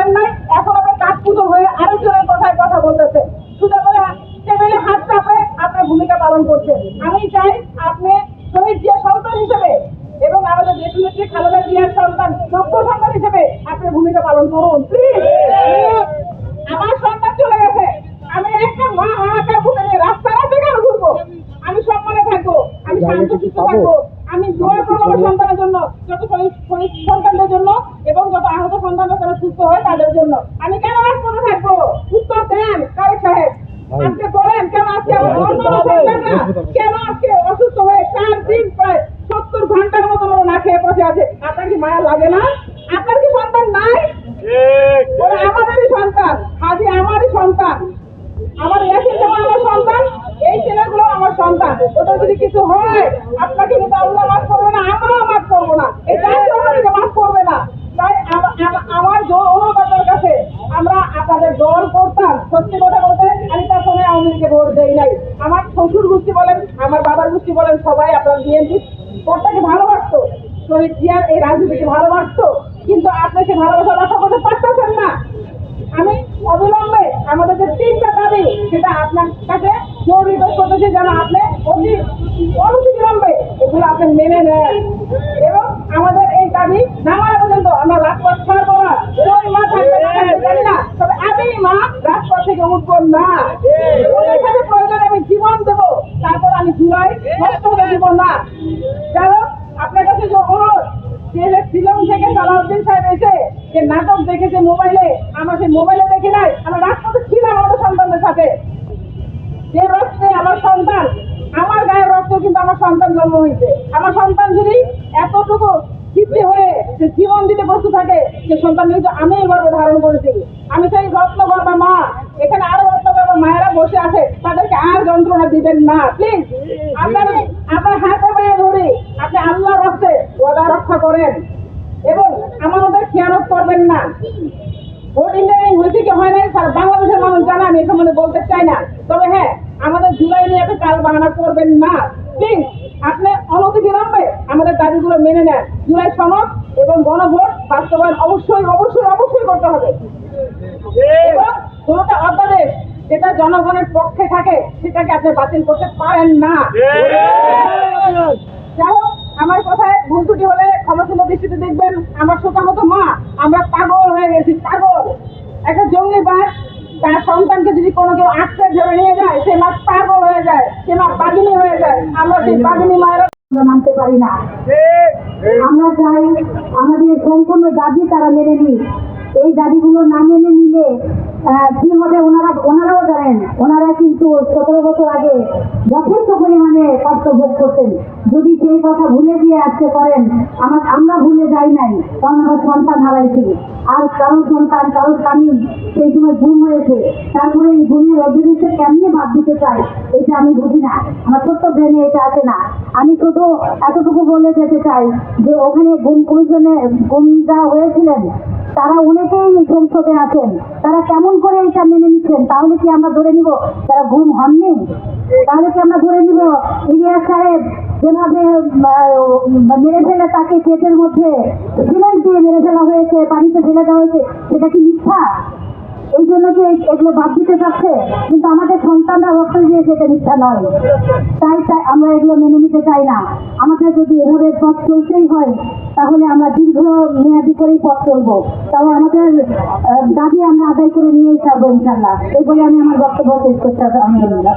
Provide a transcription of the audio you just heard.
করেন নাই, এখন আপনি কাঠপুতুল হয়ে আরেকজনের কথায় কথা বলতেছে, শুধু করে টেবিলে হাত চাপে আপনার ভূমিকা পালন করছেন। আমি চাই আপনি শহীদ জিয়া সন্তান হিসেবে এবং আমাদের দেশনেত্রী খালেদা জিয়ার সন্তান, যোগ্য সন্তান হিসেবে আপনার ভূমিকা পালন করুন প্লিজ। আমার সন্তান চলে গেছে, আমি একটা মা হাহাকার ভুলে নিয়ে রাস্তাঘাটে কেন ঘুরবো? আমি সম্মানে থাকবো, আমি শান্তশিষ্ট থাকবো, আমি দোয়া করবো আমার সন্তানের জন্য, যত শহীদ সন্তানদের জন্য এবং যত আহত সন্তানরা তারা সুস্থ হয় তাদের জন্য। আমি কেন রাজপথে থাকবো? উত্তর দেন তারেক সাহেব, আজকে বলেন কেন আজকে আমার অন্যান্য সন্তানরা কেন আজকে অসুস্থ হয়ে 4 দিন প্রায় 70 ঘন্টার মতো না খেয়ে বসে আছে? আপনার কি মায়া লাগে না? আপনার কি সন্তান নাই? আমাদেরই সন্তান, হাজি আমারই সন্তান, আমার ইয়াসিন জামান আমার সন্তান, এই ছেলেগুলো আমার সন্তান। ওটা যদি কিছু হয় আপনাকে কিন্তু আল্লাহ মাফ করবে না, আমরাও মাফ করবো না, এই জাতি আমাদেরকে মাফ করবে না। তাই আমার জোর অনুরোধ আপনার কাছে, আমরা আপনাদের দল করতাম। সত্যি কথা বলতে আমি তখন আওয়ামী লীগে ভোট দেই নাই। আমার শ্বশুর গোষ্ঠী বলেন, আমার বাবার গোষ্ঠী বলেন, সবাই আপনার বিএনপি ভোটটাকে ভালোবাসতো, শহীদ জিয়ার এই রাজনীতিকে ভালোবাসতো, কিন্তু আপনি সে ভালোবাসা রক্ষা করতে পারতেছেন না। আমি অবিলম্বে আমাদের যে 3টা দাবি সেটা আপনার কাছে জোর রিকোয়েস্ট করতেছি, যেন আপনি অনতিবিলম্বে এগুলো আপনি মেনে নেন এবং আমাদের এই দাবি না মানা পর্যন্ত আমরা রাজপথ ছাড়বো না। ওই মা থাকবে না জানি না, তবে আমি মা রাজপথ থেকে উঠবো না। ওদের সাথে প্রয়োজনে আমি জীবন দেবো, তারপর আমি জুলাই নষ্ট হতে দিব না। যাই হোক, আপনার কাছে যে অনুরোধ, শিলং থেকে সালাউদ্দিন সাহেব এসে যে নাটক দেখেছে মোবাইলে, আমরা সেই মোবাইলে দেখি নাই, আমরা রাজপথে ছিলাম আমাদের সন্তানদের সাথে। যে রক্তে আমার সন্তান, আমার গায়ের রক্ত কিন্তু আমার সন্তান জন্ম হয়েছে। আমার সন্তান যদি এতটুকু সিদ্ধি হয়ে যে জীবন দিতে প্রস্তুত থাকে, সে সন্তান কিন্তু আমি গর্ভ ধারণ করেছি। আমি সেই রত্নগর্ভা মা, এখানে আরো রত্নগর্ভা মায়েরা বসে আছে, তাদেরকে আর যন্ত্রণা দিবেন না প্লিজ। আপনার হাতে পায়ে ধরে আপনি আল্লাহর রক্তে ওয়াদা রক্ষা করেন এবং আমাদের খেয়ানত করবেন না। ভোট ইন্টারভিউ হয়েছে কি হয় নাই সারা বাংলাদেশের মানুষ জানে, আমি এ সম্বন্ধে বলতে চাই না। তবে হ্যাঁ, আমাদের জুলাই নিয়ে একটা কাল বাহানা করবেন না প্লিজ। আপনি অনতিবিলম্বে আমাদের দাবিগুলো মেনে নেন। জুলাই সনদ এবং গণভোট বাস্তবায়ন অবশ্যই অবশ্যই অবশ্যই করতে হবে এবং কোনোটা অধ্যাদেশ যেটা জনগণের পক্ষে থাকে সেটাকে আপনি বাতিল করতে পারেন না। যাই হোক, আমার কথায় ভুল ত্রুটি হলে ক্ষমাসুন্দর দৃষ্টিতে দেখবেন। আমার শোকাহত মা, আমরা পাগল হয়ে গেছি, পাগল। একটা জঙ্গিবাদ তার সন্তানকে যদি কোনো কেউ আটকে ধরে নিয়ে যায়, সে মা পাগল হয়ে যায়, সে মা বাঘিনী হয়ে যায়। আমরা সেই বাঘিনী মায়েরা মানতে পারি না। আমরা চাই আমাদের সম্পূর্ণ দাবি তারা মেনে নিক। এই দাবিগুলো না মেনে নিলে কি হবে ওনারাও জানেন। ওনারা কিন্তু 17 বছর আগে যথেষ্ট পরিমাণে কষ্ট ভোগ করতেন। যদি সেই কথা ভুলে গিয়ে আজকে করেন, আমরা ভুলে যাই নাই, কারণ আমরা সন্তান হারাইছি। আর কারোর সন্তান, কারোর স্বামী সেই সময় গুম হয়েছে, তারপরে এই গুমের অভিযোগে কেমনি বাদ দিতে চাই, এটা আমি বুঝি না। আমার ছোট্ট ব্রেনে এটা আছে না। আমি শুধু এতটুকু বলে যেতে চাই যে ওখানে গুমরা হয়েছিলেন তারা অনেকেই সংসদে আছেন, তারা কেমন করে এটা মেনে নিচ্ছেন? তাহলে কি আমরা ধরে নিব তারা গুম হননি? তাহলে কি আমরা ধরে নিব ইলিয়াস সাহেব যেভাবে মেরে ফেলে তাকে ক্ষেতের মধ্যে সিমেন্ট দিয়ে মেরে ফেলা হয়েছে, পানিতে ফেলে দেওয়া হয়েছে, সেটা কি মিথ্যা? এই জন্য কি এগুলো বাদ দিতে চাচ্ছে? কিন্তু আমাদের সন্তানরা রক্ত দিয়ে সেটা মিথ্যা নয়। তাই আমরা এগুলো মেনে নিতে চাই না। আমাদের যদি এভাবে পথ চলতেই হয়, তাহলে আমরা দীর্ঘ মেয়াদি করেই পথ চলবো। তাও আমাদের দাবি আমরা আদায় করে নিয়েই ছাড়বো ইনশাল্লাহ। এই বলে আমি আমার বক্তব্য শেষ করতে আলহামদুলিল্লাহ।